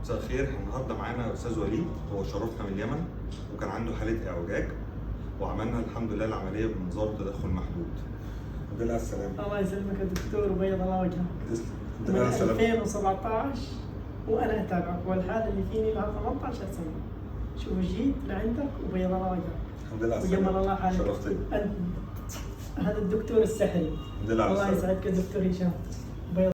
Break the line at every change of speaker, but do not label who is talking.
مساء الخير. احنا النهارده معانا استاذ وليد، هو شرفنا من اليمن وكان عنده حاله اعوجاج وعملنا الحمد لله العمليه بمنظار تدخل محدود. الحمد لله على السلامه.
الله يسلمك يا دكتور وبيض الله وجهك.
تسلم. الحمد
من
لله على السلامه.
2017 وانا اتابعك، والحاله اللي فيني لها 18 سنه. شوف جيت لعندك وبيض الله وجهك.
الحمد لله على
وجمل
السلامه.
الله حالك.
شرفتني.
هذا الدكتور السحري.
الحمد لله على
الله
السلامه.
يسعدك يا دكتور هشام.